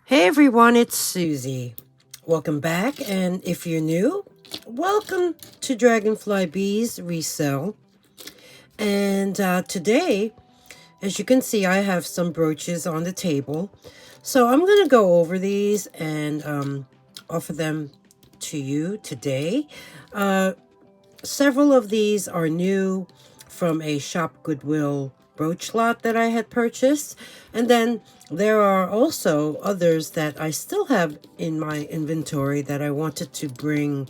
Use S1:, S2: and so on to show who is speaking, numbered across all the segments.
S1: Hey everyone, it's Susie. Welcome back, and if you're new, welcome to Dragonfly Beez Resale. And today, as you can see, I have some brooches on the table. So I'm going to go over these and offer them to you today. Several of these are new from a Shop Goodwill brooch lot that I had purchased. And then there are also others that I still have in my inventory that I wanted to bring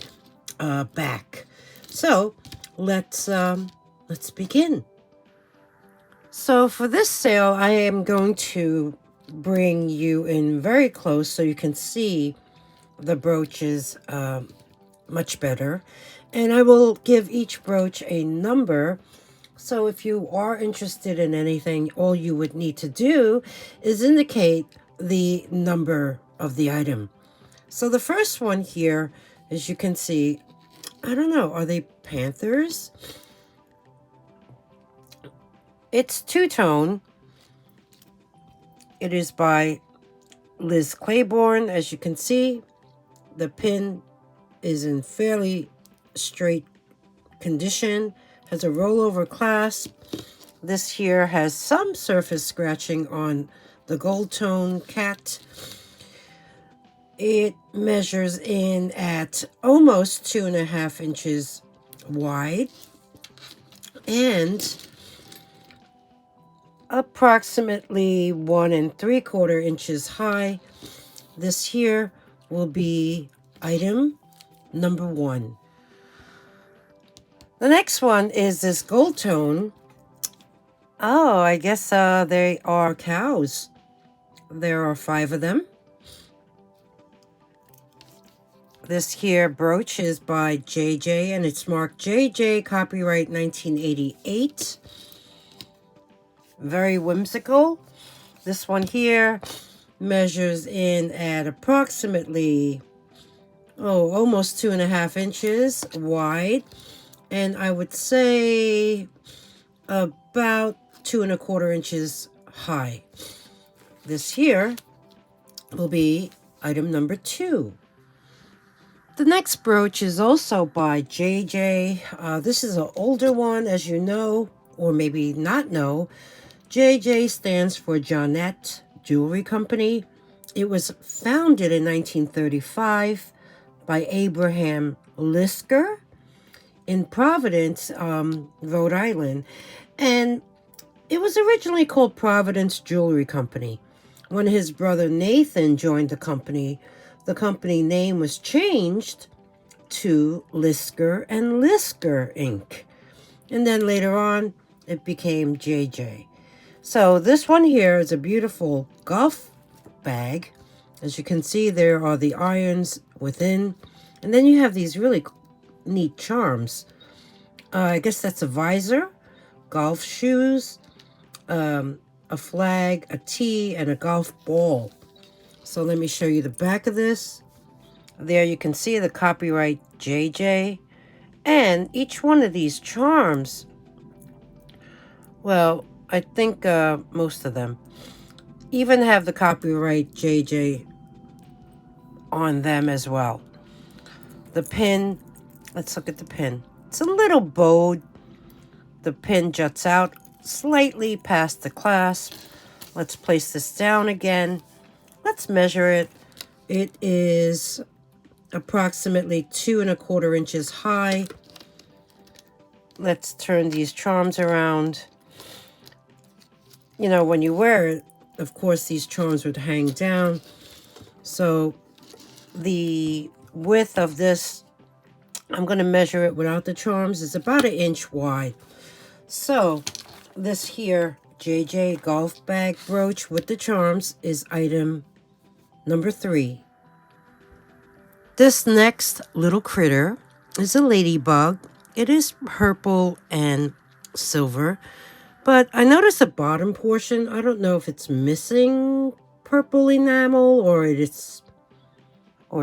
S1: back. So let's begin. So for this sale, I am going to bring you in very close so you can see the brooches much better. And I will give each brooch a number. So if you are interested in anything, all you would need to do is indicate the number of the item. So the first one here, as you can see, I don't know, are they panthers? It's two-tone. It is by Liz Claiborne. As you can see, the pin is in fairly straight condition, has a rollover clasp. This here has some surface scratching on the gold tone cat. It measures in at almost 2.5 inches wide and approximately 1 3/4 inches high. This here will be item number 1. The next one is this gold tone. Oh, I guess they are cows. There are 5 of them. This here brooch is by JJ and it's marked JJ, copyright 1988. Very whimsical. This one here measures in at approximately, almost 2.5 inches wide. And I would say about 2 1/4 inches high. This here will be item number 2. The next brooch is also by JJ. This is an older one, as you know, or maybe not know. JJ stands for Jeannette Jewelry Company. It was founded in 1935 by Abraham Lisker in Providence, Rhode Island. And it was originally called Providence Jewelry Company. When his brother Nathan joined the company name was changed to Lisker and Lisker Inc. And then later on, it became JJ. So this one here is a beautiful golf bag. As you can see, there are the irons within. And then you have these really neat charms. I guess that's a visor, golf shoes, a flag, a tee, and a golf ball. So let me show you the back of this. There you can see the copyright JJ. And each one of these charms, well, I think most of them even have the copyright JJ on them as well. The pin, let's look at the pin. It's a little bowed. The pin juts out slightly past the clasp. Let's place this down again. Let's measure it. It is approximately 2 1/4 inches high. Let's turn these charms around. You know, when you wear it, of course, these charms would hang down. So the width of this, I'm going to measure it without the charms, is about 1 inch wide. So this here JJ golf bag brooch with the charms is item number 3. This next little critter is a ladybug. It is purple and silver, but I noticed the bottom portion, I don't know if it's missing purple enamel or it's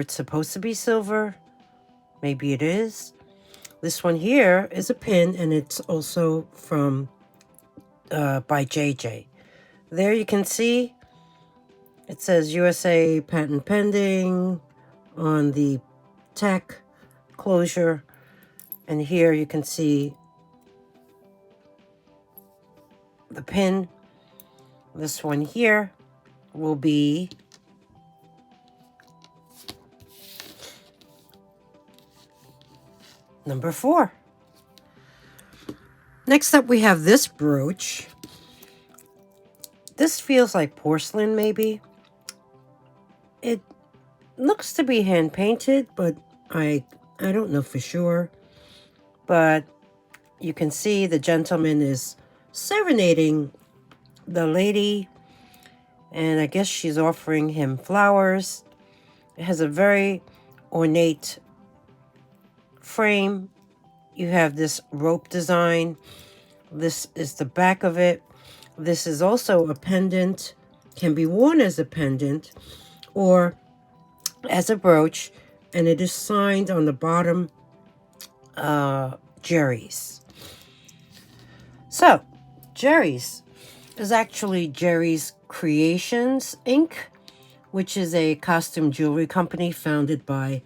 S1: supposed to be silver. Maybe it is. This one here is a pin, and it's also from by JJ. There you can see It says USA patent pending on the tech closure. And here you can see the pin. This one here will be number 4. Next up, we have this brooch. This feels like porcelain, maybe. It looks to be hand painted, but I don't know for sure. But you can see the gentleman is serenading the lady, and I guess she's offering him flowers. It has a very ornate frame. You have this rope design. This is the back of it. This is also a pendant, can be worn as a pendant or as a brooch, and it is signed on the bottom, Jerry's. So, Jerry's is actually Jerry's Creations, Inc., which is a costume jewelry company founded by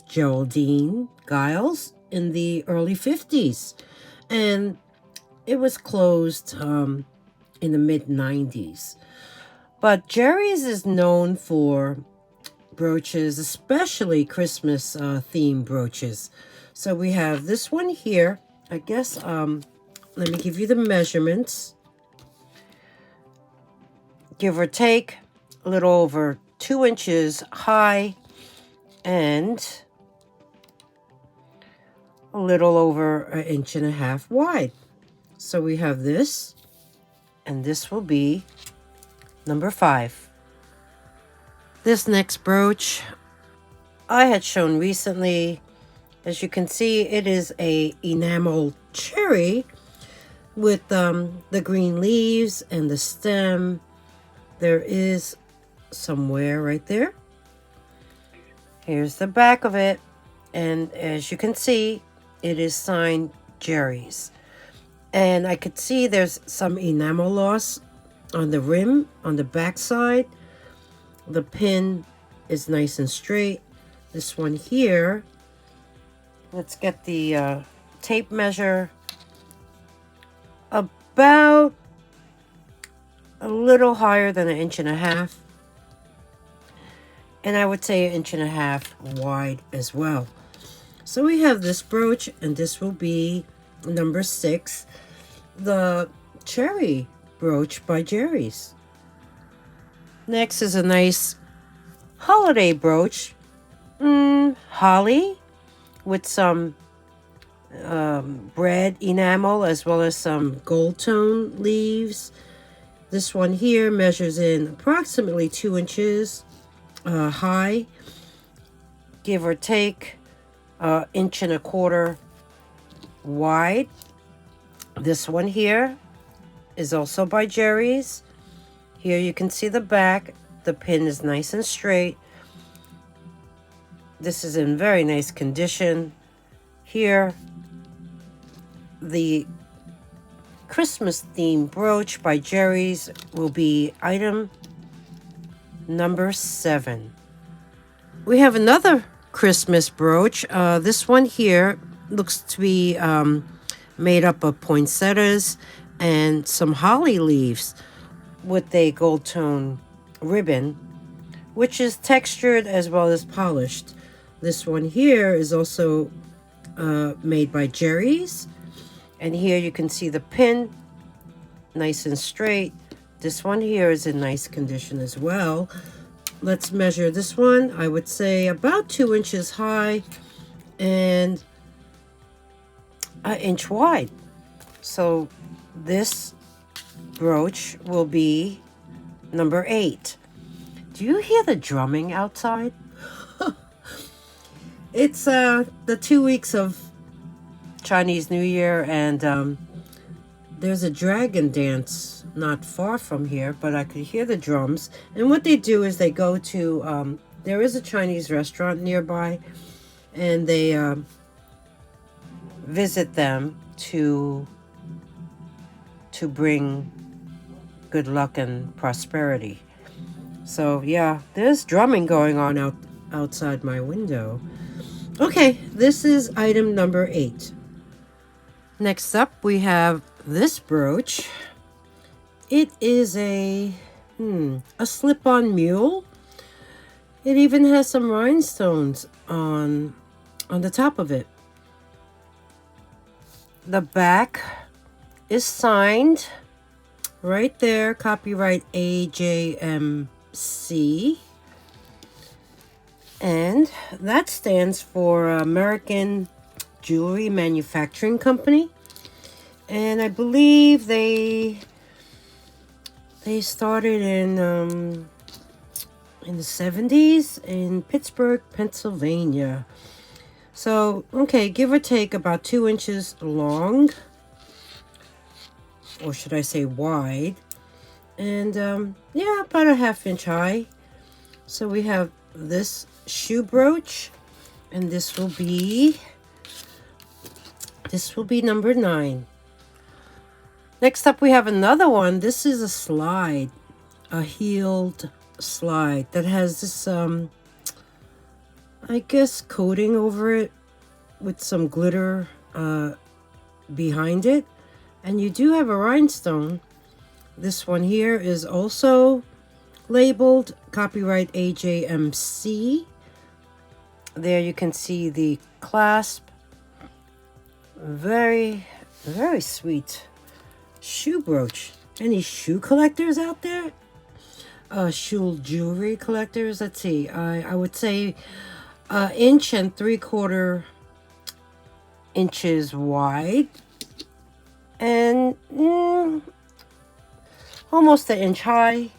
S1: Geraldine Giles in the early 50s. And it was closed in the mid-90s. But Jerry's is known for brooches, especially Christmas themed brooches. So we have this one here. I guess, let me give you the measurements. Give or take, a little over 2 inches high and a little over 1.5 inches wide. So we have this, and this will be number 5. This next brooch I had shown recently. As you can see, it is a enamel cherry with the green leaves and the stem. There is somewhere right there. Here's the back of it, and as you can see, it is signed Jerry's. And I could see there's some enamel loss on the rim, on the back side. The pin is nice and straight. This one here, let's get the tape measure. About a little higher than 1.5 inches. And I would say 1.5 inches wide as well. So we have this brooch, and this will be number 6. The cherry brooch by Jerry's. Next is a nice holiday brooch. Holly with some red enamel as well as some gold tone leaves. This one here measures in approximately 2 inches high, give or take 1.25 inches wide. This one here is also by Jerry's. Here you can see the back. The pin is nice and straight. This is in very nice condition. Here, the Christmas themed brooch by Jerry's will be item number 7. We have another Christmas brooch. This one here looks to be made up of poinsettias and some holly leaves with a gold tone ribbon, which is textured as well as polished. This one here is also made by Jerry's, and here you can see the pin, nice and straight. This one here is in nice condition as well. Let's measure this one. I would say about 2 inches high and 1 inch wide. So this brooch will be number 8. Do you hear the drumming outside? It's the 2 weeks of Chinese New Year, and there's a dragon dance not far from here, but I could hear the drums. And what they do is they go to, there is a Chinese restaurant nearby, and they visit them to bring good luck and prosperity. So yeah, there's drumming going on outside my window. Okay, this is item number 8. Next up, we have this brooch. It is a slip-on mule. It even has some rhinestones on the top of it. The back is signed right there, copyright AJMC. And that stands for American Jewelry Manufacturing Company. And I believe they started in the 70s in Pittsburgh, Pennsylvania. So, okay, give or take about 2 inches long, or should I say wide, and yeah, about a ½ inch high. So we have this shoe brooch, and this will be number 9. Next up, we have another one. This is a slide, a heeled slide that has this I guess coating over it with some glitter behind it, and you do have a rhinestone. This one here is also labeled copyright AJMC. There you can see the clasp. Very, very sweet shoe brooch. Any shoe collectors out there? Shoe jewelry collectors? Let's see. I would say 1 inches wide and almost 1 inch high.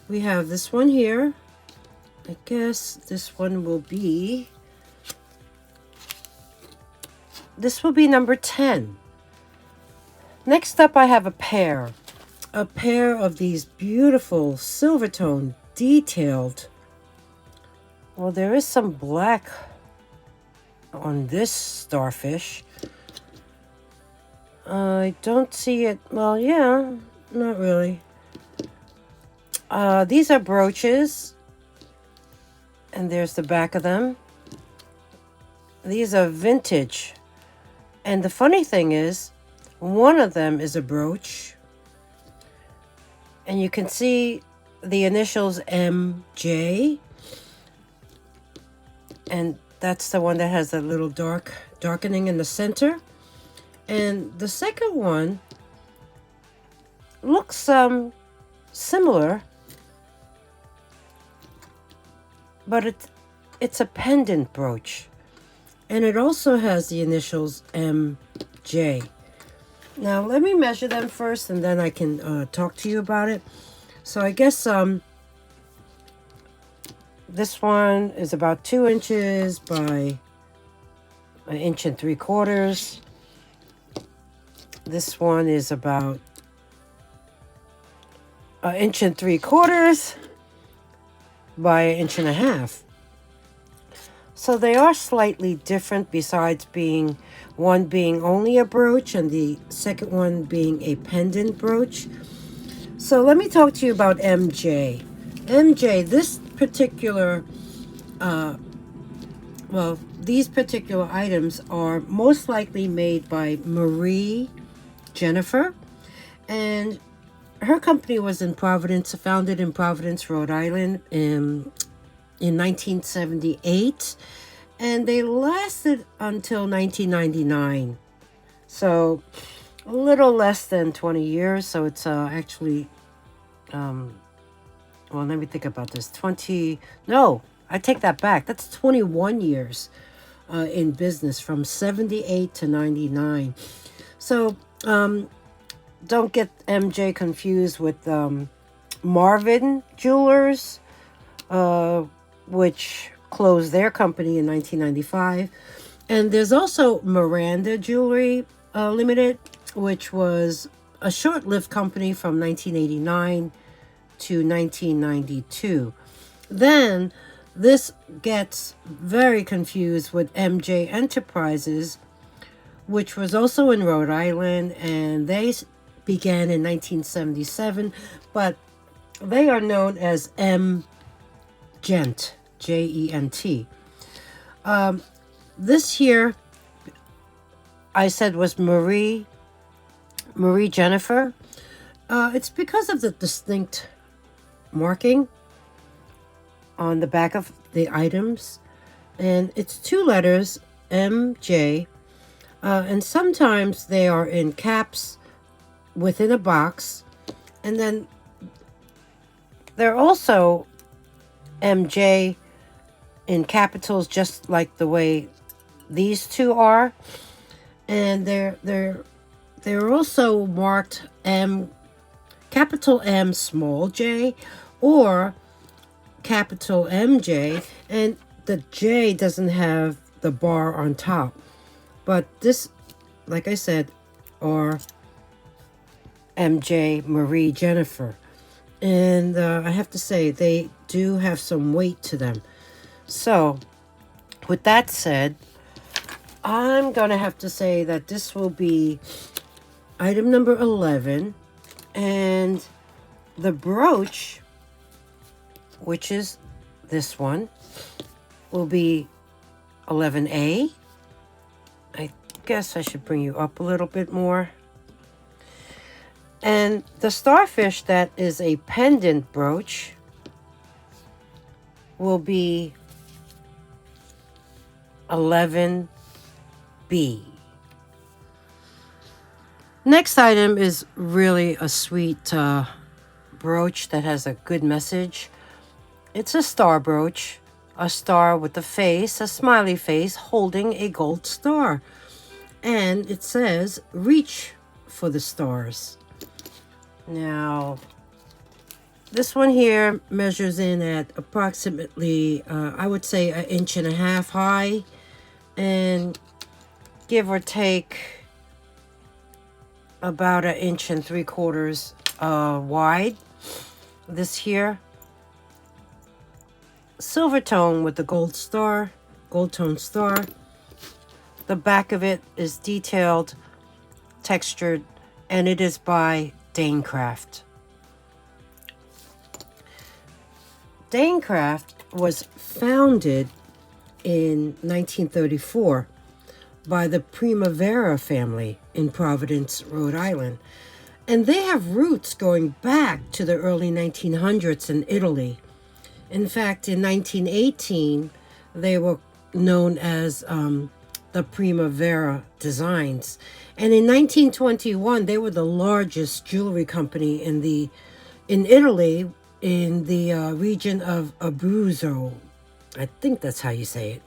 S1: We have this one here. I guess this one will be number 10. Next up, I have a pair of these beautiful silver tone detailed. Well, there is some black on this starfish. I don't see it. Well, yeah, not really. These are brooches, and there's the back of them. These are vintage, and the funny thing is, one of them is a brooch, and you can see the initials MJ. And that's the one that has a little darkening in the center. And the second one looks similar, but it's a pendant brooch, and it also has the initials MJ. Now let me measure them first, and then I can talk to you about it. So I guess this one is about 2 inches by 1.75 inches. This one is about 1.75 inches by 1.5 inches. So they are slightly different, besides one being only a brooch and the second one being a pendant brooch. So let me talk to you about MJ. MJ, this particular these particular items are most likely made by Marie Jennifer, and her company was founded in Providence, Rhode Island in 1978, and they lasted until 1999. So a little less than 20 years. So it's actually well, let me think about this. No, I take that back. That's 21 years in business, from 78 to 99. So don't get MJ confused with Marvin Jewelers, which closed their company in 1995. And there's also Miranda Jewelry Limited, which was a short-lived company from 1989 to 1992. Then this gets very confused with MJ Enterprises, which was also in Rhode Island, and they began in 1977, but They are known as Gent, Gent. This here, I said, was Marie Jennifer. It's because of the distinct marking on the back of the items. And it's 2 letters, MJ. And sometimes they are in caps within a box. And then they're also MJ in capitals, just like the way these 2 are. And they're also marked capital M, small j, or capital MJ, and the J doesn't have the bar on top. But this, like I said, are MJ Marie Jennifer. And I have to say, they do have some weight to them. So, with that said, I'm going to have to say that this will be item number 11. And the brooch, which is this one, will be 11A. I guess I should bring you up a little bit more. And the starfish that is a pendant brooch will be 11B. Next item is really a sweet brooch that has a good message. It's a star brooch, a star with a face, a smiley face, holding a gold star. And it says, reach for the stars. Now, this one here measures in at approximately, I would say, 1.5 inches high, and give or take about 1.75 inches wide. This here, silver tone with the gold tone star. The back of it is detailed, textured, and it is by Danecraft. Danecraft was founded in 1934 by the Primavera family in Providence, Rhode Island. And they have roots going back to the early 1900s in Italy. In fact, in 1918, they were known as the Primavera Designs. And in 1921, they were the largest jewelry company in Italy, in the region of Abruzzo. I think that's how you say it.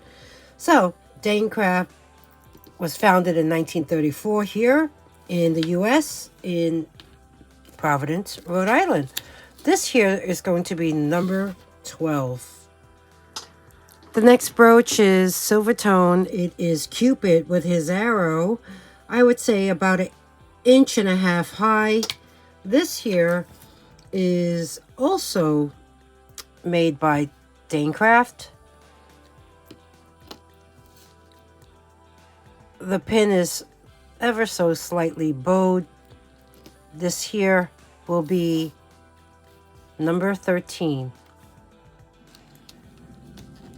S1: So, Danecraft was founded in 1934 here in the U.S. in Providence, Rhode Island. This here is going to be number 12. The next brooch is silver tone. It is Cupid with his arrow. I would say about 1.5 inches high. This here is also made by Danecraft. The pin is ever so slightly bowed. This here will be number 13.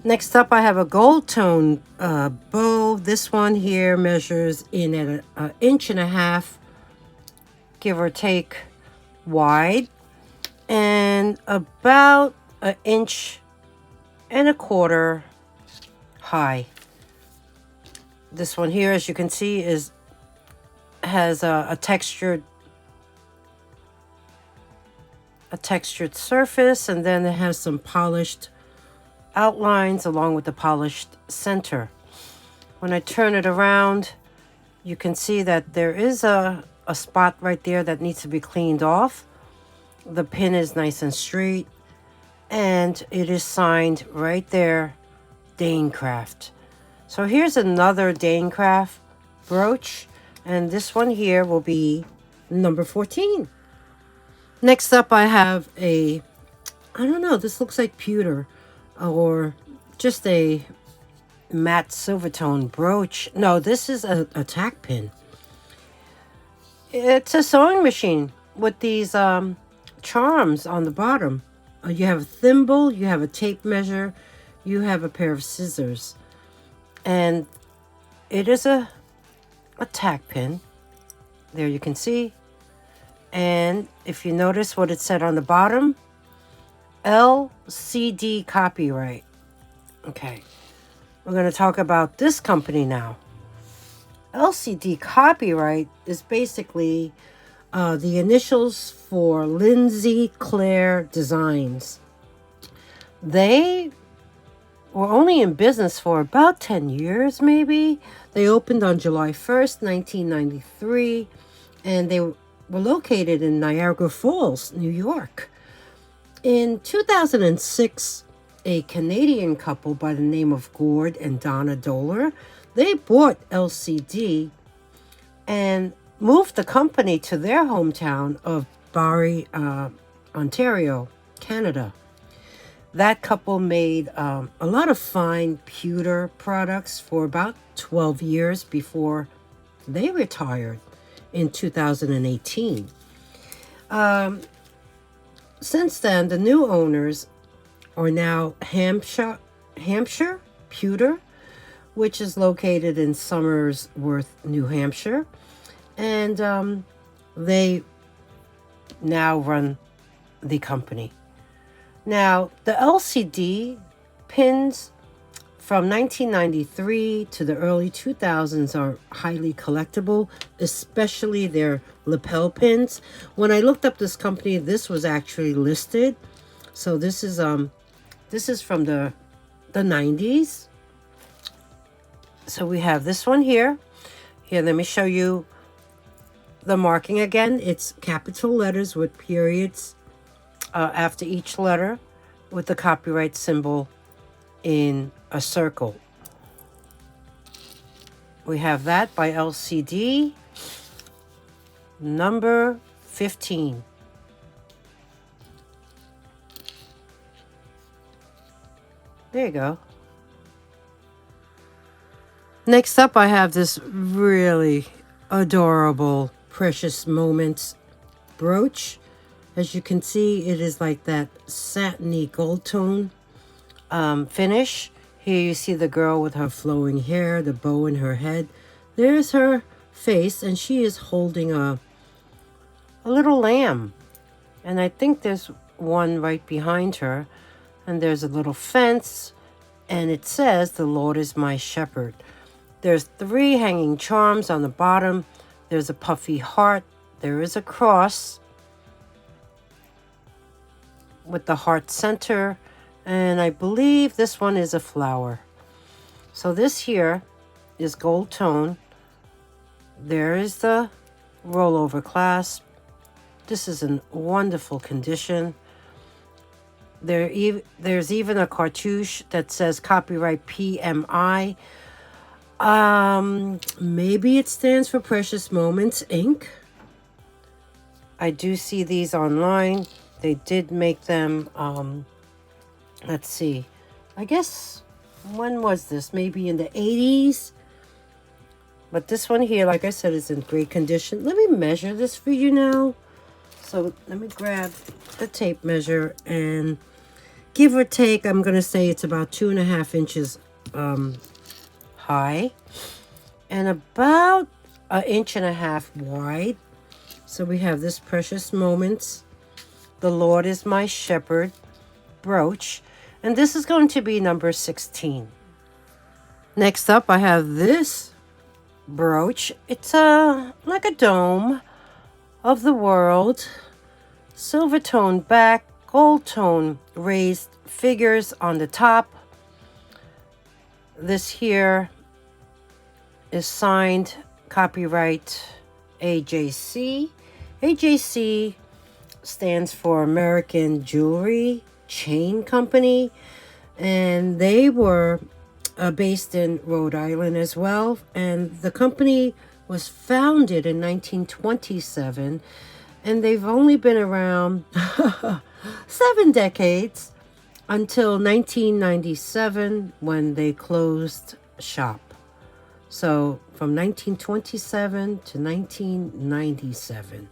S1: Next up, I have a gold tone bow. This one here measures in at 1.5 inches, give or take, wide, and about 1.25 inches high. This one here, as you can see, has a textured surface, and then it has some polished outlines along with the polished center. When I turn it around, you can see that there is a spot right there that needs to be cleaned off. The pin is nice and straight, and it is signed right there, Danecraft. So here's another Danecraft brooch, and this one here will be number 14. Next up, I have I don't know, this looks like pewter or just a matte silver tone brooch. No, this is a tack pin. It's a sewing machine with these charms on the bottom. You have a thimble, you have a tape measure, you have a pair of scissors. And it is a tack pin. There you can see. And if you notice what it said on the bottom, LCD copyright. Okay, we're going to talk about this company now. LCD copyright is basically the initials for Lindsay Claire Designs. They were only in business for about 10 years, maybe. They opened on July 1st, 1993, and they were located in Niagara Falls, New York. In 2006, a Canadian couple by the name of Gord and Donna Doler, they bought LCD and moved the company to their hometown of Barrie, Ontario, Canada. That couple made a lot of fine pewter products for about 12 years before they retired in 2018. Since then, the new owners are now Hampshire Pewter, which is located in Somersworth, New Hampshire. And they now run the company. Now, the LCD pins from 1993 to the early 2000s are highly collectible, especially their lapel pins. When I looked up this company, this was actually listed. So this is from the 90s. So we have this one here. Here, let me show you the marking again. It's capital letters with periods after each letter with the copyright symbol in a circle. We have that by LCD, number 15. There you go. Next up, I have this really adorable Precious Moments brooch. As you can see, it is like that satiny gold tone finish. Here you see the girl with her flowing hair, the bow in her head. There's her face, and she is holding a little lamb. And I think there's one right behind her. And there's a little fence, and it says, "The Lord is my shepherd." There's 3 hanging charms on the bottom. There's a puffy heart. There is a cross with the heart center. And I believe this one is a flower. So this here is gold tone. There is the rollover clasp. This is in wonderful condition. There's even a cartouche that says copyright PMI. Maybe it stands for Precious Moments Inc. I do see these online. They did make them, let's see. I guess, when was this? Maybe in the 80s? But this one here, like I said, is in great condition. Let me measure this for you now. So let me grab the tape measure, and give or take, I'm going to say it's about 2.5 inches high and about 1.5 inches wide. So we have this Precious Moments, "The Lord is my shepherd" brooch, and this is going to be number 16. Next up, I have this brooch. It's like a dome of the world, silver tone back, gold tone raised figures on the top. This here is signed copyright AJC. AJC stands for American Jewelry Chain Company, and they were based in Rhode Island as well. And the company was founded in 1927, and they've only been around 7 decades until 1997 when they closed shop. So from 1927 to 1997.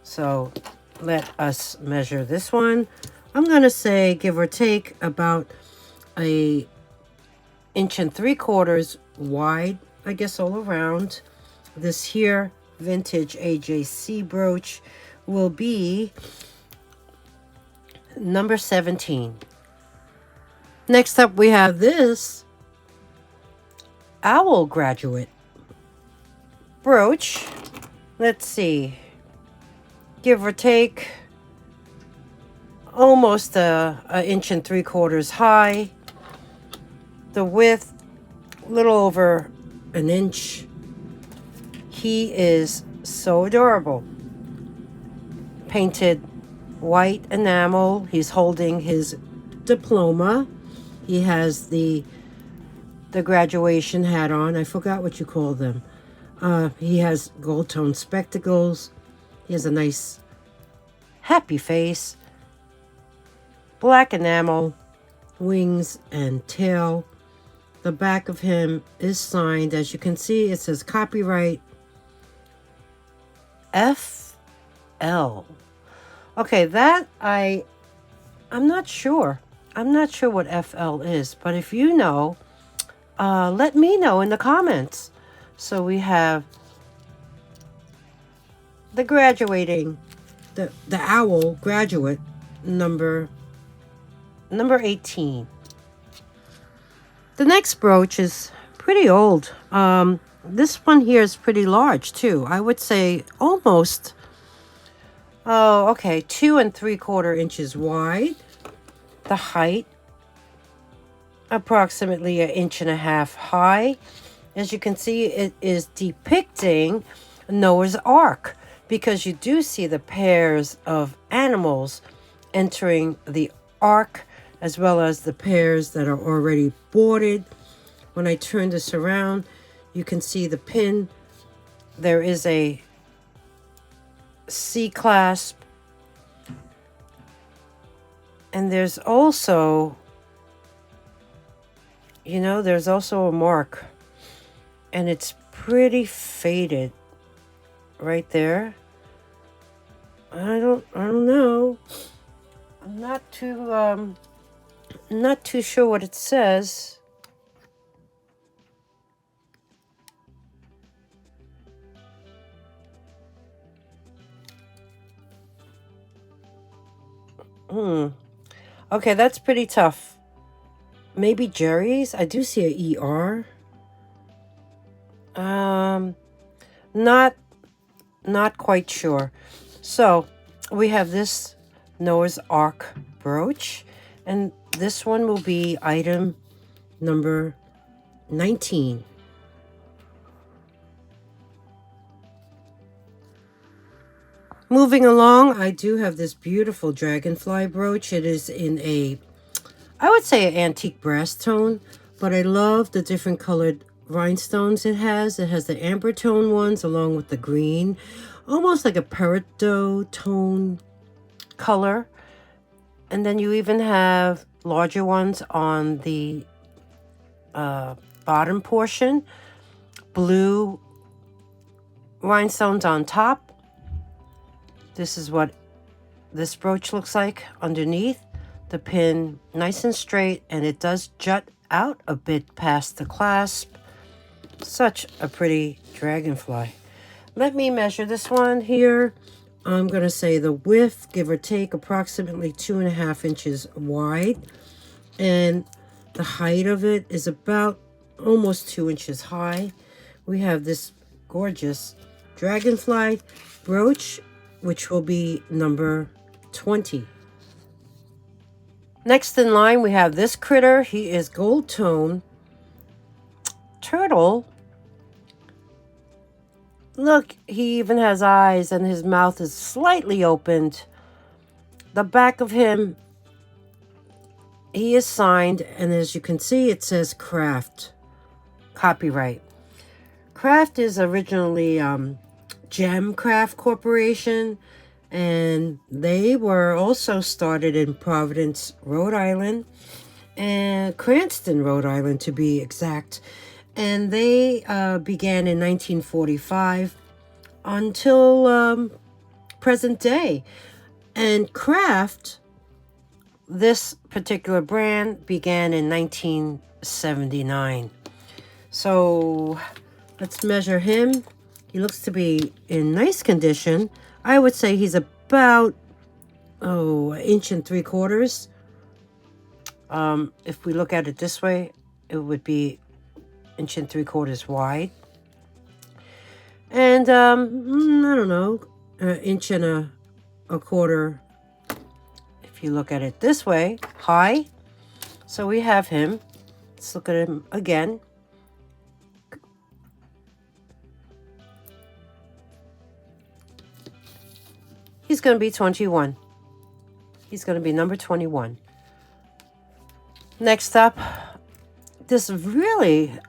S1: So let us measure this one. I'm going to say, give or take, about a 1.75 inches wide, I guess, all around. This here vintage AJC brooch will be number 17. Next up, we have this owl graduate brooch. Let's see, give or take, almost a 1.75 inches high. The width, a little over an inch. He is so adorable. Painted white enamel. He's holding his diploma. He has the graduation hat on. I forgot what you call them. He has gold tone spectacles. He has a nice happy face. Black enamel, wings and tail. The back of him is signed. As you can see, it says copyright FL. Okay, that I'm not sure. I'm not sure what FL is, but if you know, let me know in the comments. So we have the graduating, the owl graduate number 18. The next brooch is pretty old. This one here is pretty large too. I would say almost, 2.75 inches wide. The height, approximately 1.5 inches high. As you can see, it is depicting Noah's Ark, because you do see the pairs of animals entering the ark, as well as the pairs that are already boarded. When I turn this around, you can see the pin. There is a C clasp, and there's also, there's also a mark, and it's pretty faded right there. I don't know. I'm not too sure what it says. Okay, that's pretty tough. Maybe Jerry's? I do see a ER. Not quite sure. So we have this Noah's Ark brooch, and this one will be item number 19. Moving along, I do have this beautiful dragonfly brooch. It is in I would say, an antique brass tone, but I love the different colored rhinestones it has. It has the amber tone ones along with the green, almost like a peridot tone color. And then you even have larger ones on the bottom portion, blue rhinestones on top. This is what this brooch looks like underneath. The pin nice and straight, and it does jut out a bit past the clasp. Such a pretty dragonfly. Let me measure this one here. I'm going to say the width, give or take, approximately 2.5 inches wide. And the height of it is about almost 2 inches high. We have this gorgeous dragonfly brooch, which will be number 20. Next in line, we have this critter. He is gold tone turtle. Look, he even has eyes, and his mouth is slightly opened. The back of him, he is signed, and as you can see, it says Craft, copyright. Craft is originally Gem Craft Corporation, and they were also started in Providence, Rhode Island, and Cranston, Rhode Island to be exact. And they began in 1945 until present day. And craft, this particular brand began in 1979. So let's measure him. He looks to be in nice condition. I would say he's about, an inch and 3/4. If we look at it this way, it would be inch and 3/4 wide. And, I don't know, an inch and a quarter, if you look at it this way, high. So we have him. Let's look at him again. He's going to be 21. He's going to be number 21. Next up, this really,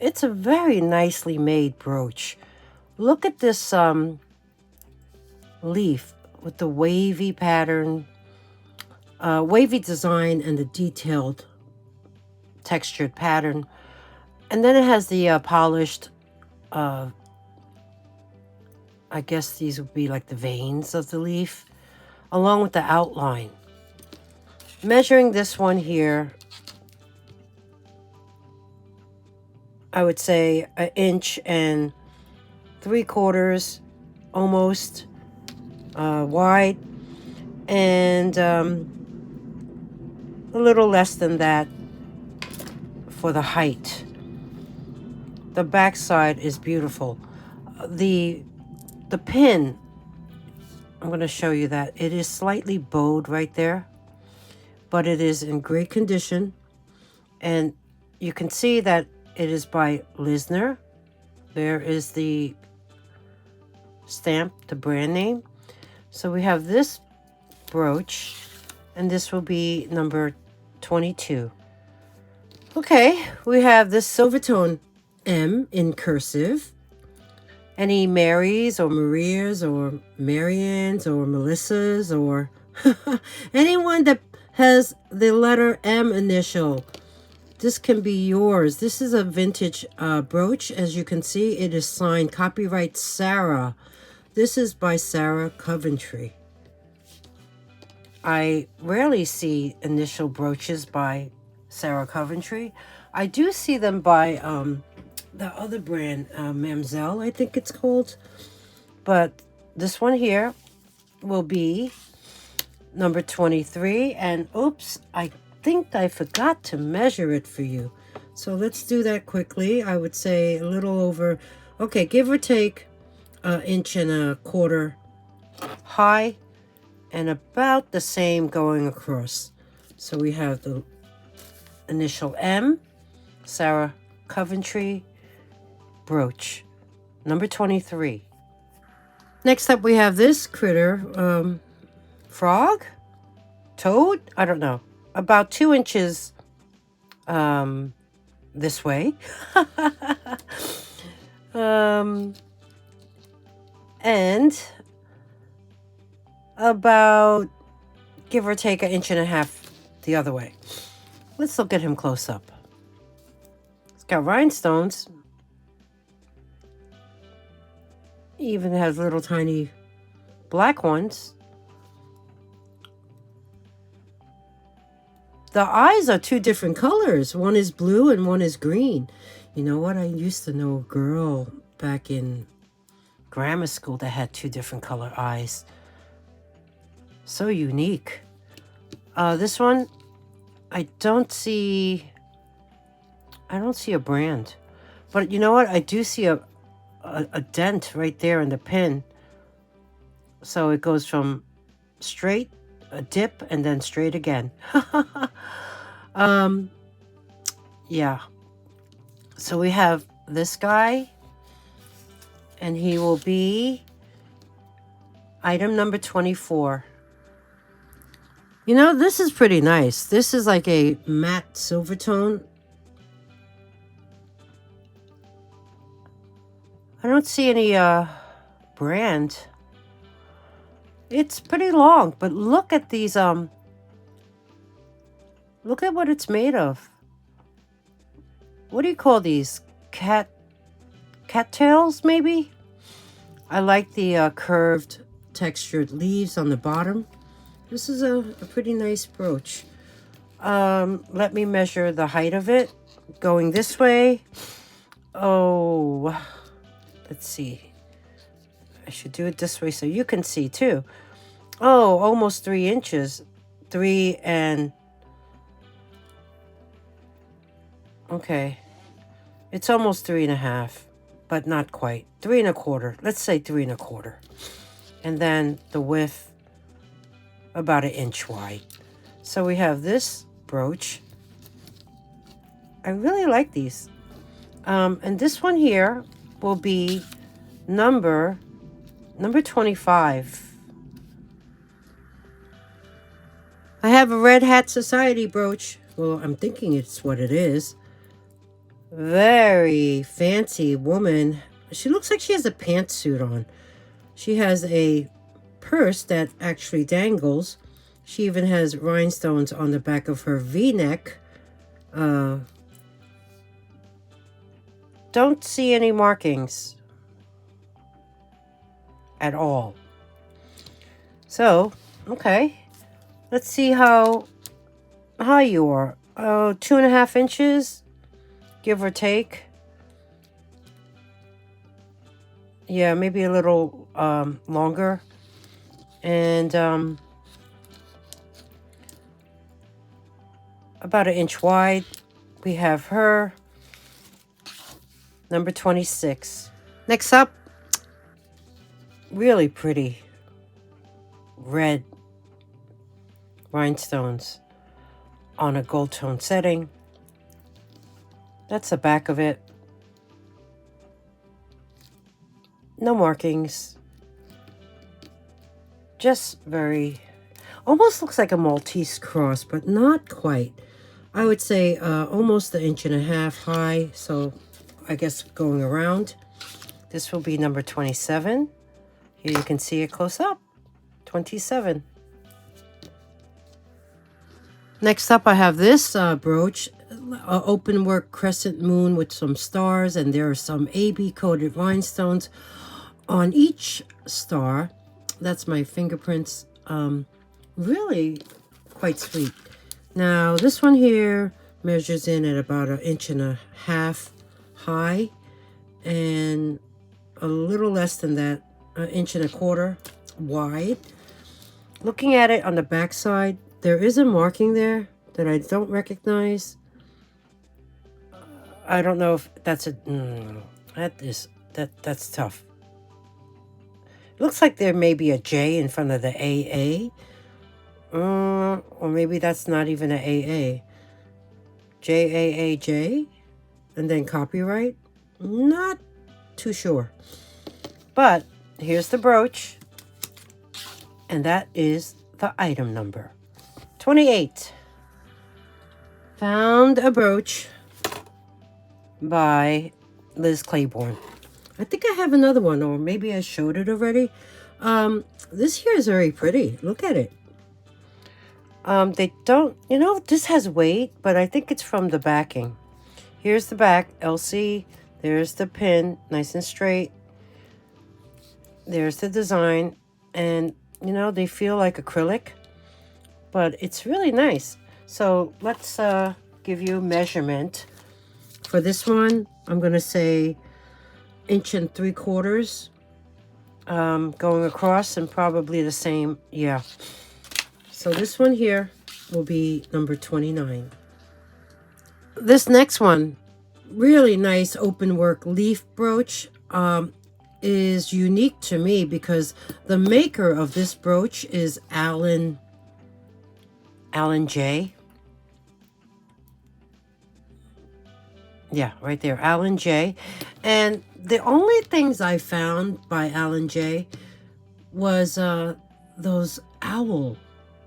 S1: it's a very nicely made brooch. Look at this leaf with the wavy pattern, wavy design, and the detailed textured pattern. And then it has the polished, I guess these would be like the veins of the leaf, along with the outline. Measuring this one here, I would say an inch and 3/4 almost wide, and a little less than that for the height. The backside is beautiful. The pin, I'm going to show you that. It is slightly bowed right there, but it is in great condition. And you can see that it is by Lisner. There is the stamp, the brand name. So we have this brooch, and this will be number 22. Okay, we have this Silvertone M in cursive. Any Marys or Marias or Marians or Melissas or anyone that has the letter M initial, this can be yours. This is a vintage brooch. As you can see, it is signed copyright Sarah. This is by Sarah Coventry. I rarely see initial brooches by Sarah Coventry. I do see them by the other brand, Mamselle, I think it's called. But this one here will be number 23. And oops, I think I forgot to measure it for you. So let's do that quickly. I would say a little over, okay, give or take an inch and a quarter high, and about the same going across. So we have the initial M, Sarah Coventry brooch, number 23. Next up, we have this critter, frog, toad, I don't know, about 2 inches this way. And about, give or take, an inch and a half the other way. Let's look at him close up. It's got rhinestones. He even has little tiny black ones. The eyes are 2 different colors. One is blue and one is green. You know what? I used to know a girl back in grammar school that had 2 different color eyes. So unique. This one, I don't see a brand. But you know what? I do see a dent right there in the pin. So it goes from straight, a dip, and then straight again. Yeah. So we have this guy, and he will be item number 24. You know, this is pretty nice. This is like a matte silver tone. I don't see any brand. It's pretty long, but look at these look at what it's made of. What do you call these? Cattails, maybe? I like the curved textured leaves on the bottom. This is a pretty nice brooch. Let me measure the height of it. Going this way. Oh, let's see. I should do it this way so you can see too. Oh, almost 3 inches. 3 and... Okay. It's almost 3.5, but not quite. 3 1/4. Let's say 3 1/4. And then the width, about 1 inch wide. So we have this brooch. I really like these. And this one here will be number 25. I have a Red Hat Society brooch. Well, I'm thinking it's what it is. Very fancy woman. She looks like she has a pantsuit on. She has a purse that actually dangles. She even has rhinestones on the back of her V-neck. Don't see any markings at all. So, okay. Let's see how high you are. Oh, 2.5 inches, give or take. Yeah, maybe a little longer. And about 1 inch wide. We have her, number 26. Next up, really pretty red rhinestones on a gold tone setting. That's the back of it. No markings. Just very, almost looks like a Maltese cross, but not quite. I would say almost 1.5 inches high, so I guess going around. This will be number 27. Here you can see it close up. 27. Next up, I have this brooch, open work crescent moon with some stars, and there are some AB coated rhinestones on each star. That's my fingerprints. Really quite sweet. Now this one here measures in at about 1.5 inches high, and a little less than that, 1.25 inches wide. Looking at it on the back side, there is a marking there that I don't recognize. I don't know if that's a... that's tough. It looks like there may be a J in front of the AA. Or maybe that's not even an AA. JAAJ? And then copyright? Not too sure. But here's the brooch. And that is the item number. 28. Found a brooch by Liz Claiborne. I think I have another one, or maybe I showed it already. This here is very pretty. Look at it. They don't, this has weight, but I think it's from the backing. Here's the back, LC. There's the pin, nice and straight. There's the design. And, they feel like acrylic, but it's really nice. So let's give you a measurement. For this one, I'm going to say 1 3/4 going across, and probably the same. Yeah. So this one here will be number 29. This next one, really nice open work leaf brooch, is unique to me because the maker of this brooch is Alan J. Yeah, right there, Alan J. And the only things I found by Alan J was those owl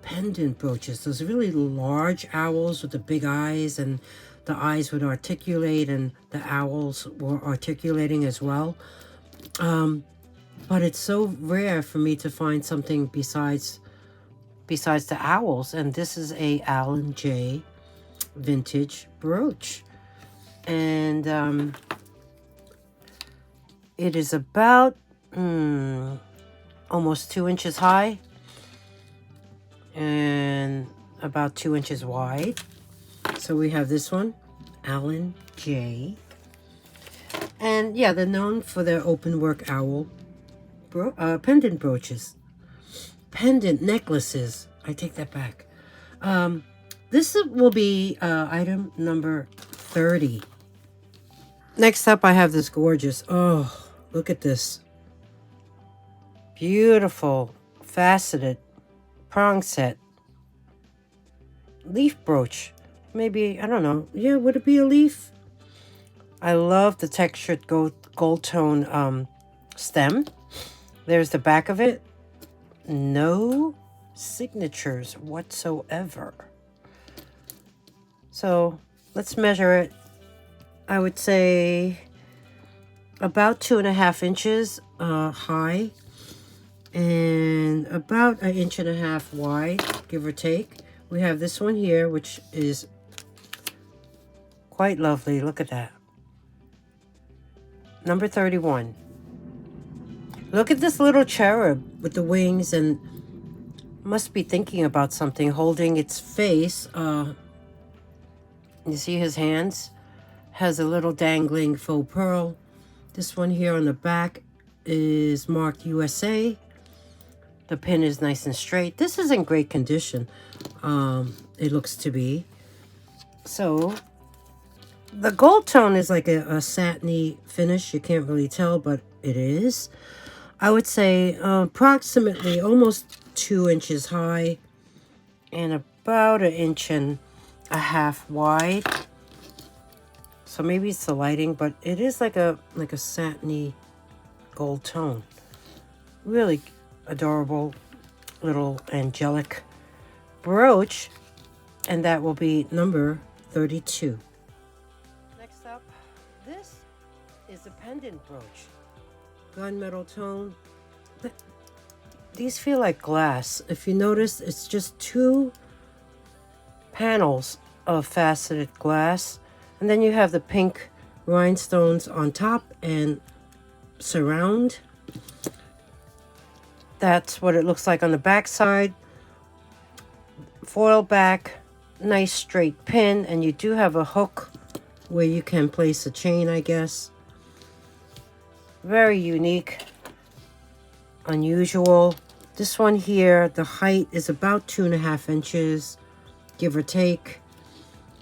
S1: pendant brooches, those really large owls with the big eyes, and the eyes would articulate, and the owls were articulating as well. But it's so rare for me to find something besides the owls, and this is a Alan J vintage brooch. And it is about almost 2 inches high. and about 2 inches wide. So we have this one, Allen J. And yeah, they're known for their open work owl pendant brooches. Pendant necklaces. I take that back. This will be item number 30. Next up, I have this gorgeous, oh, look at this. Beautiful, faceted prong set. Leaf brooch. Maybe, I don't know. Yeah, would it be a leaf? I love the textured gold tone stem. There's the back of it. No signatures whatsoever. So let's measure it. I would say about 2.5 inches high and about 1.5 inches wide, give or take. We have this one here, which is quite lovely. Look at that. Number 31. Look at this little cherub with the wings and must be thinking about something, holding its face. You see his hands? Has a little dangling faux pearl. This one here on the back is marked USA. The pin is nice and straight. This is in great condition. It looks to be. So the gold tone is like a satiny finish. You can't really tell, but it is. I would say approximately almost 2 inches high and about 1.5 inches wide. So maybe it's the lighting, but it is like a satiny gold tone. Really adorable little angelic brooch, and that will be number 32. Next up, this is a pendant brooch. Gunmetal tone. These feel like glass. If you notice, it's just 2 panels of faceted glass. And then you have the pink rhinestones on top and surround. That's what it looks like on the back side. Foil back, nice straight pin, and you do have a hook where you can place a chain, I guess. Very unique, unusual. This one here, the height is about 2.5 inches, give or take.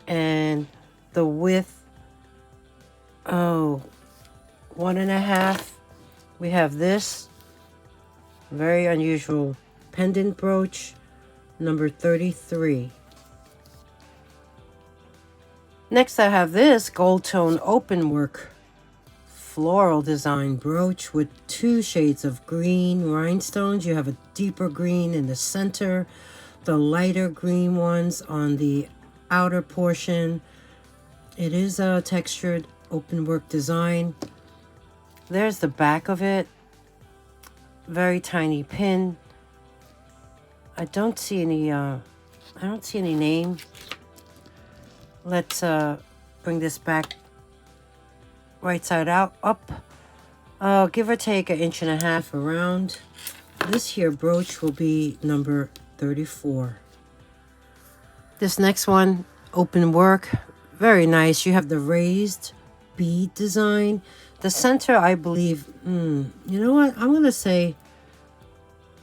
S1: And the width, 1.5. We have this very unusual pendant brooch, number 33. Next, I have this gold tone open work floral design brooch with 2 shades of green rhinestones. You have a deeper green in the center, the lighter green ones on the outer portion. It is a textured open work design. There's the back of it. Very tiny pin. I don't see any name. Let's bring this back right side out, up. Give or take 1.5 inches around. This here brooch will be number 34. This next one, open work. Very nice. You have the raised bead design. The center, I believe, you know what? I'm gonna say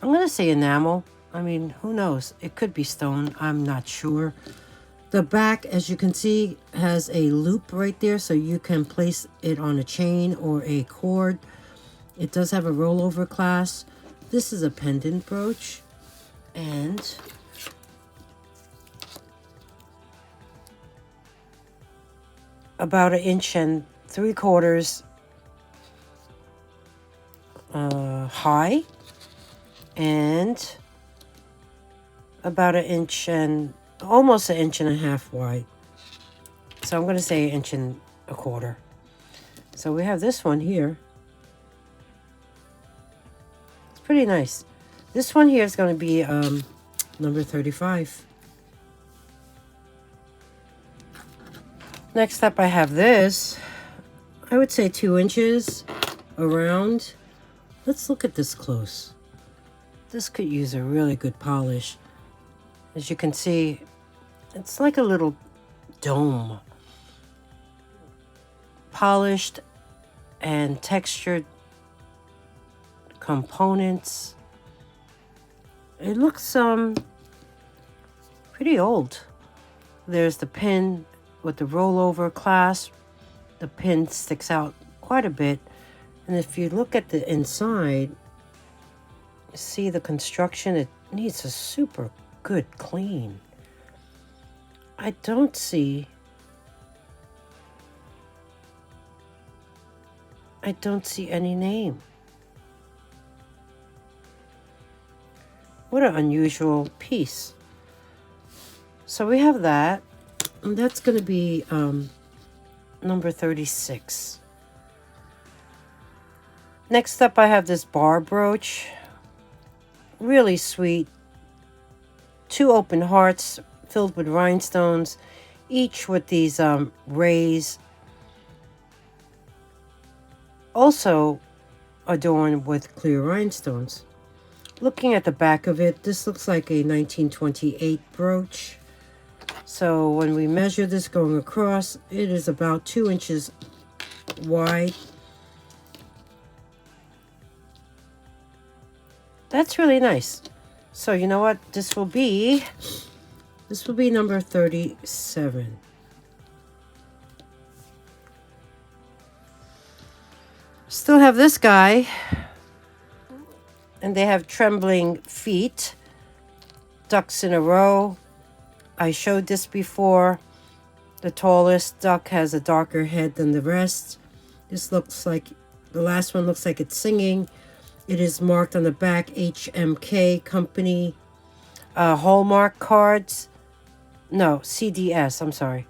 S1: enamel. I mean, who knows? It could be stone. I'm not sure. The back, as you can see, has a loop right there, so you can place it on a chain or a cord. It does have a rollover clasp. This is a pendant brooch, and about 1.75 inches high, and about 1 inch and almost 1.5 inches wide. So I'm going to say 1.25 inches. So we have this one here. It's pretty nice. This one here is going to be number 35. Next up, I have this. I would say 2 inches around. Let's look at this close. This could use a really good polish. As you can see, it's like a little dome. Polished and textured components. It looks pretty old. There's the pin with the rollover clasp. The pin sticks out quite a bit. And if you look at the inside, you see the construction, it needs a super good clean. I don't see any name. What an unusual piece. So we have that. And that's going to be number 36. Next up, I have this bar brooch. Really sweet. 2 open hearts filled with rhinestones, each with these rays. Also adorned with clear rhinestones. Looking at the back of it, this looks like a 1928 brooch. So when we measure this going across, it is about 2 inches wide. That's really nice. So you know what? This will be number 37. Still have this guy. And they have trembling feet. Ducks in a row. I showed this before. The tallest duck has a darker head than the rest. This looks like, the last one looks like it's singing. It is marked on the back, HMK Company. Hallmark cards. No, CDS, I'm sorry.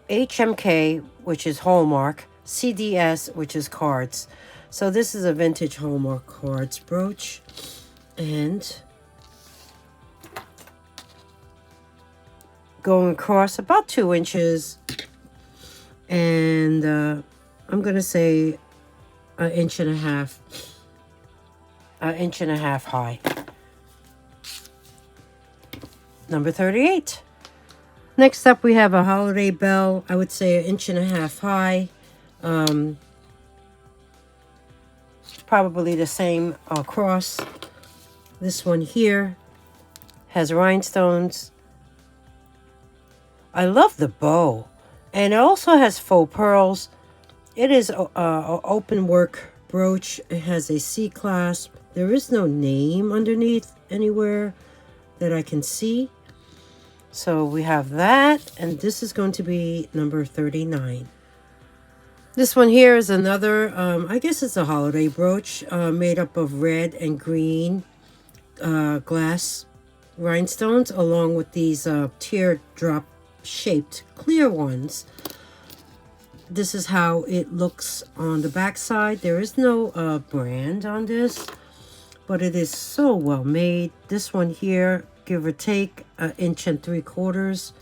S1: HMK, which is Hallmark. CDS, which is cards. So this is a vintage Hallmark cards brooch. And going across about 2 inches. And I'm going to say 1.5 inches. 1.5 inches high. Number 38. Next up, we have a holiday bell. I would say 1.5 inches high. Probably the same across. This one here has rhinestones. I love the bow. And it also has faux pearls. It is an open work brooch. It has a C clasp. There is no name underneath anywhere that I can see. So we have that. And this is going to be number 39. This one here is another, I guess it's a holiday brooch made up of red and green glass rhinestones along with these teardrop shaped clear ones. This is how it looks on the back side. There is no brand on this, but it is so well made. This one here, give or take 1 3/4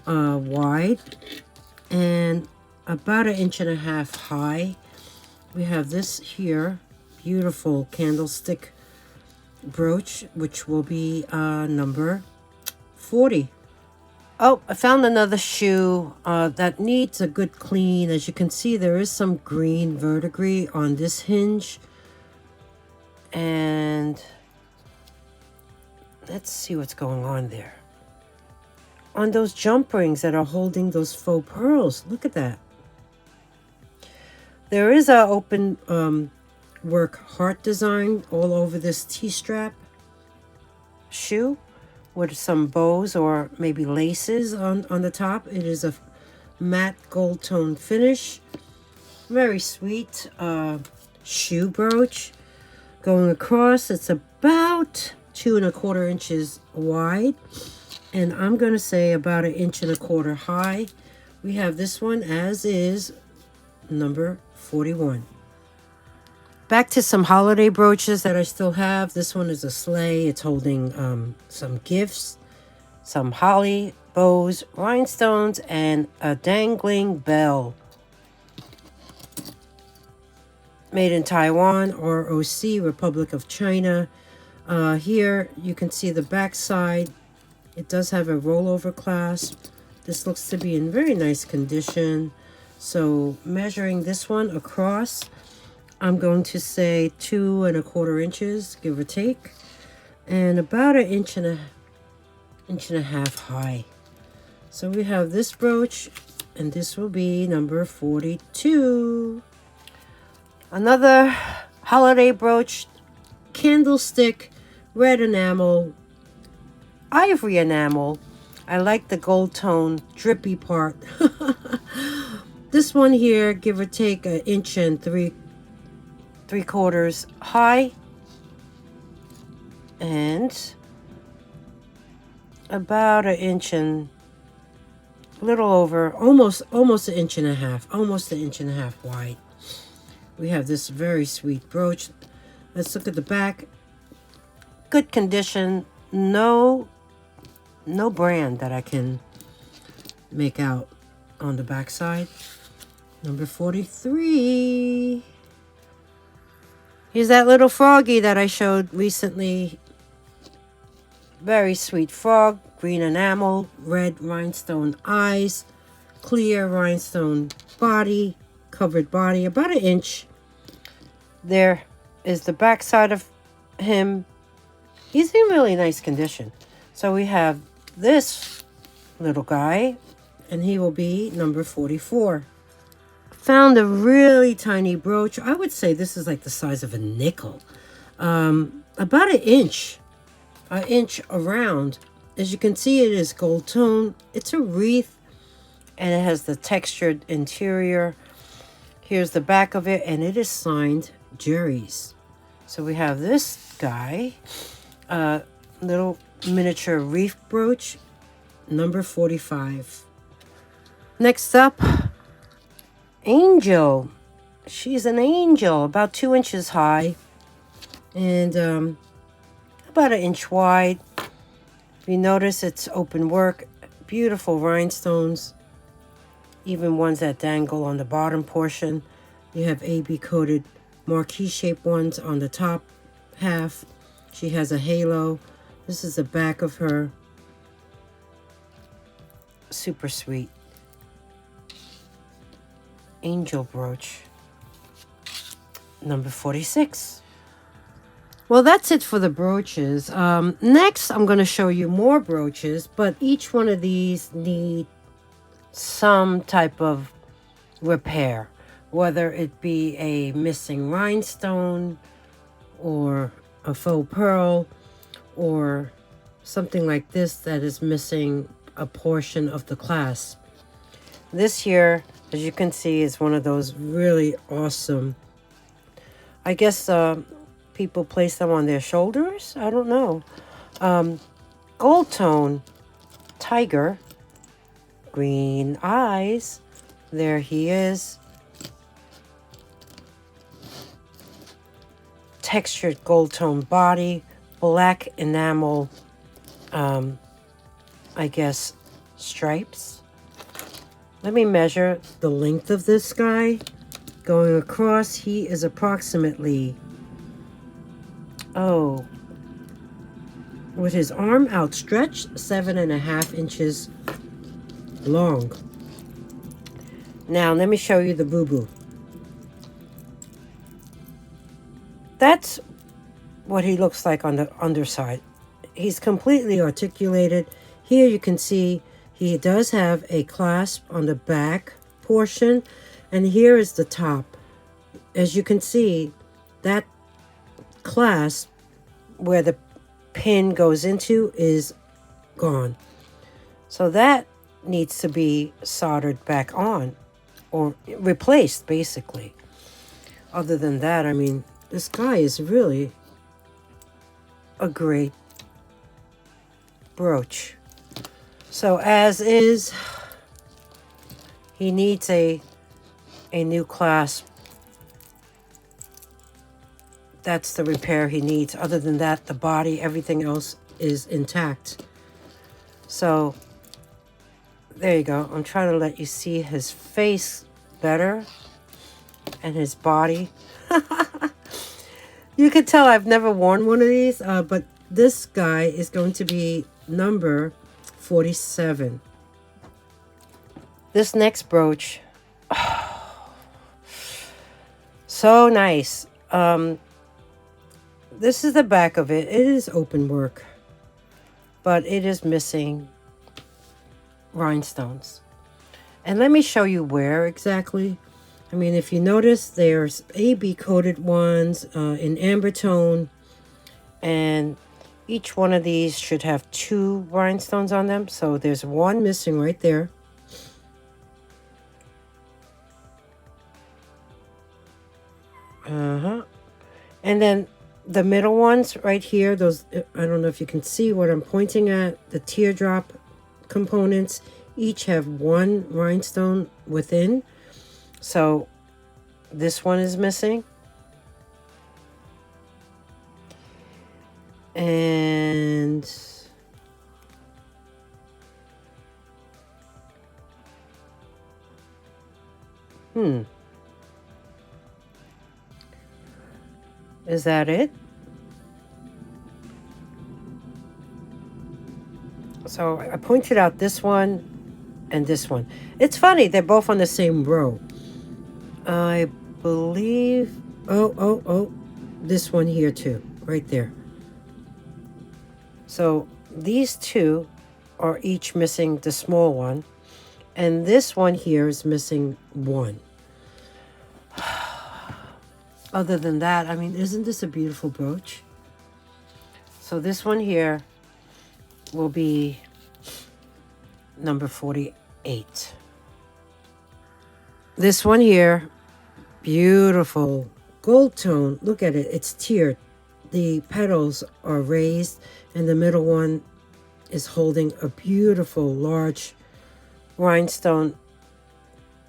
S1: wide and about 1.5 inches high. We have this here, beautiful candlestick brooch, which will be number 40. Oh, I found another shoe that needs a good clean. As you can see, there is some green verdigris on this hinge. And let's see what's going on there. On those jump rings that are holding those faux pearls. Look at that. There is a open work heart design all over this T-strap shoe with some bows or maybe laces on the top. It is a matte gold tone finish. Very sweet shoe brooch. Going across, it's about 2.25 inches wide. And I'm going to say about 1.25 inches high. We have this one as is, number 41. Back to some holiday brooches that I still have. This one is a sleigh. It's holding some gifts, some holly, bows, rhinestones, and a dangling bell. Made in Taiwan, ROC, Republic of China. Here you can see the back side It does have a rollover clasp. This looks to be in very nice condition. So measuring this one across, I'm going to say 2¼ inches, give or take, and about an inch and a half high. So we have this brooch, and this will be number 42. Another holiday brooch, candlestick, red enamel, ivory enamel. I like the gold tone drippy part. This one here, give or take an inch and three quarters high, and about an inch and a little over, almost an inch and a half, almost an inch and a half wide. We have this very sweet brooch. Let's look at the back. Good condition. No brand that I can make out on the back side. Number 43. Here's that little froggy that I showed recently. Very sweet frog. Green enamel, red rhinestone eyes, clear rhinestone body, covered body, about an inch. There is the back side of him. He's in really nice condition. So we have this little guy, and he will be number 44. Found a really tiny brooch. I would say this is like the size of a nickel. About an inch around. As you can see, it is gold tone. It's a wreath, and it has the textured interior. Here's the back of it, and it is signed Jerry's. So we have this guy, little miniature wreath brooch, number 45. Next up, Angel. She's an angel, about 2 inches high, and about an inch wide. You notice it's open work, beautiful rhinestones, even ones that dangle on the bottom portion. You have AB coated marquee shaped ones on the top half. She has a halo. This is the back of her. Super sweet. Angel brooch. Number 46. Well, that's it for the brooches. Next, I'm going to show you more brooches, but each one of these need some type of repair, whether it be a missing rhinestone or a faux pearl or something like this that is missing a portion of the clasp. This here, as you can see, is one of those really awesome, I guess, people place them on their shoulders. I don't know. Gold tone tiger, green eyes. There he is. Textured gold tone body, black enamel, I guess, stripes. Let me measure the length of this guy. Going across, he is approximately, with his arm outstretched, 7½ inches long. Now, let me show you the boo-boo. That's what he looks like on the underside. He's completely articulated. Here you can see he does have a clasp on the back portion, and here is the top. As you can see, that clasp where the pin goes into is gone. So that needs to be soldered back on or replaced, basically. Other than that, I mean, this guy is really a great brooch. So as is, he needs a new clasp. That's the repair he needs. Other than that, the body, everything else is intact. So there you go. I'm trying to let you see his face better and his body. You can tell I've never worn one of these, but this guy is going to be number 47. This next brooch, so nice. This is the back of it. It is open work, but it is missing rhinestones. And let me show you where exactly. I mean, if you notice, there's AB coated ones in amber tone, and each one of these should have 2 rhinestones on them. So there's one missing right there. And then the middle ones right here, those, I don't know if you can see what I'm pointing at, the teardrop components, each have 1 rhinestone within. So this one is missing. And is that it? So I pointed out this one and this one. It's funny, they're both on the same row. I believe, oh, this one here too, right there. So these 2 are each missing the small one, and this one here is missing 1. Other than that, I mean, isn't this a beautiful brooch? So this one here will be number 48. This one here, beautiful gold tone. Look at it, it's tiered. The petals are raised, and the middle one is holding a beautiful large rhinestone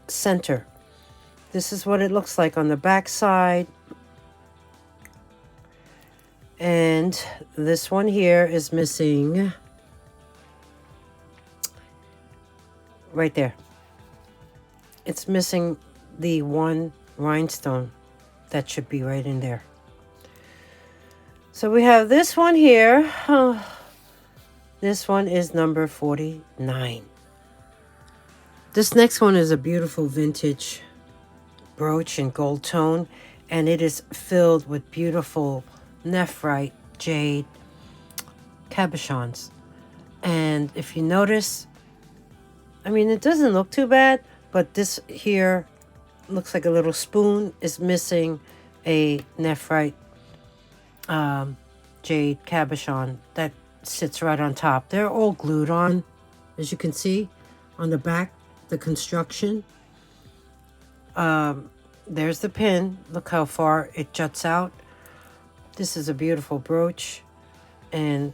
S1: center. This is what it looks like on the back side. And this one here is missing right there. It's missing the 1 rhinestone that should be right in there. So we have this one here. This one is number 49. This next one is a beautiful vintage brooch in gold tone, and it is filled with beautiful nephrite jade cabochons. And if you notice, I mean, it doesn't look too bad, but this here looks like a little spoon is missing a nephrite jade cabochon that sits right on top. They're all glued on, as you can see on the back, the construction. There's the pin. Look how far it juts out. This is a beautiful brooch, and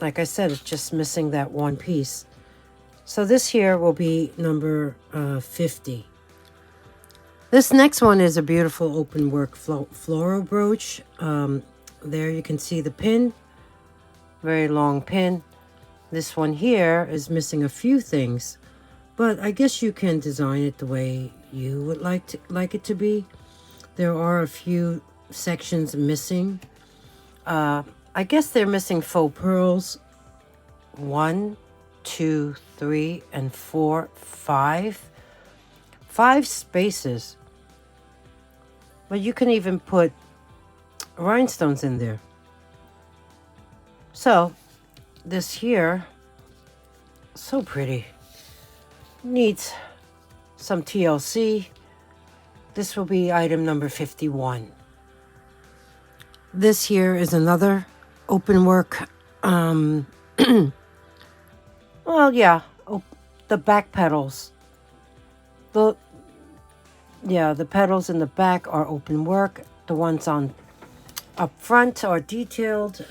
S1: like I said, it's just missing that 1 piece. So this here will be number 50. This next one is a beautiful open work floral brooch. There you can see the pin, very long pin. This one here is missing a few things, but I guess you can design it the way you would like it to be. There are a few sections missing. I guess they're missing faux pearls. 1, 2, 3, and 4, 5. 5 spaces. But you can even put rhinestones in there. So this here, so pretty, needs some TLC. This will be item number 51. This here is another open work, well, yeah, the back petals. The petals in the back are open work. The ones on up front are detailed.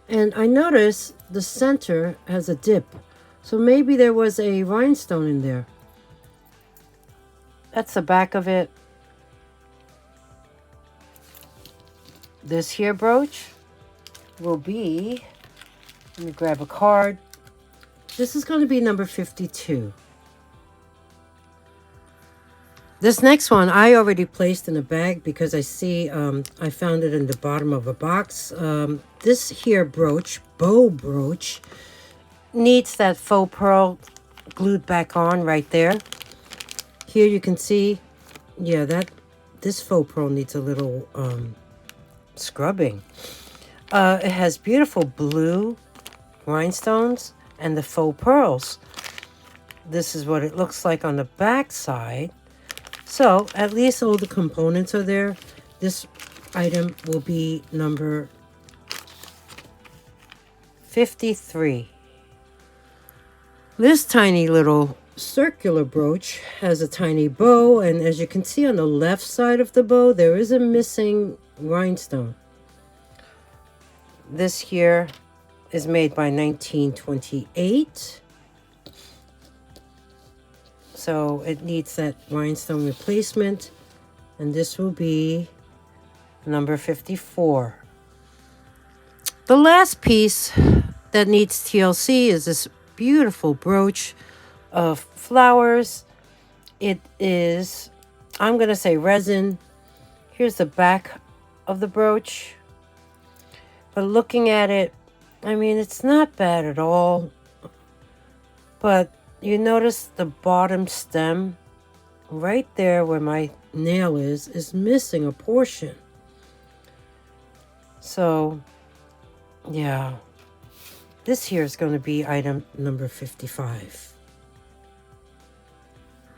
S1: And I notice the center has a dip. So maybe there was a rhinestone in there. That's the back of it. This here brooch will be, let me grab a card. This is going to be number 52. This next one I already placed in a bag because I see I found it in the bottom of a box. This here brooch, bow brooch, needs that faux pearl glued back on right there. Here you can see, yeah, this faux pearl needs a little scrubbing. It has beautiful blue rhinestones and the faux pearls. This is what it looks like on the back side. So at least all the components are there. This item will be number 53. This tiny little circular brooch has a tiny bow, and as you can see on the left side of the bow, there is a missing rhinestone. This here is made by 1928. So it needs that rhinestone replacement, and this will be number 54. The last piece that needs TLC is this beautiful brooch of flowers. It is, I'm going to say resin. Here's the back of the brooch. But looking at it, I mean, it's not bad at all. But you notice the bottom stem right there where my nail is missing a portion. So, yeah. This here is going to be item number 55.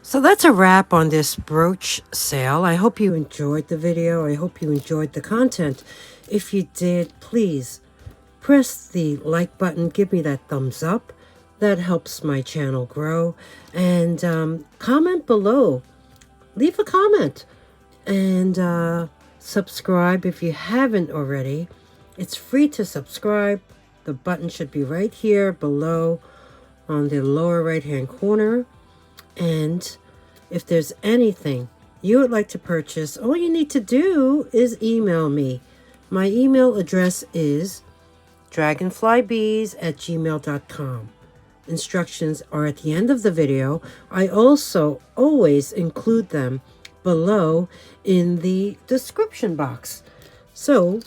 S1: So that's a wrap on this brooch sale. I hope you enjoyed the video. I hope you enjoyed the content. If you did, please press the like button. Give me that thumbs up. That helps my channel grow. And comment below. Leave a comment. And subscribe if you haven't already. It's free to subscribe. The button should be right here below on the lower right hand corner. And if there's anything you would like to purchase, all you need to do is email me. My email address is dragonflybeez@gmail.com. Instructions are at the end of the video. I also always include them below in the description box. So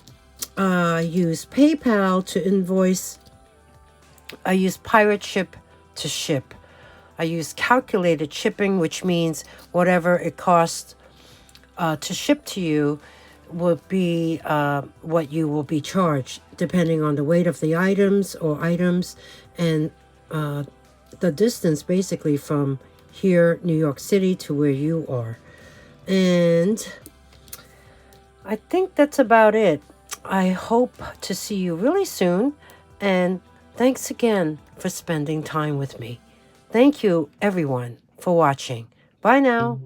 S1: use PayPal to invoice. I use PirateShip to ship. I use calculated shipping, which means whatever it costs to ship to you will be what you will be charged, depending on the weight of the items and the distance basically from here, New York City, to where you are. And I think that's about it. I hope to see you really soon. And thanks again for spending time with me. Thank you, everyone, for watching. Bye now.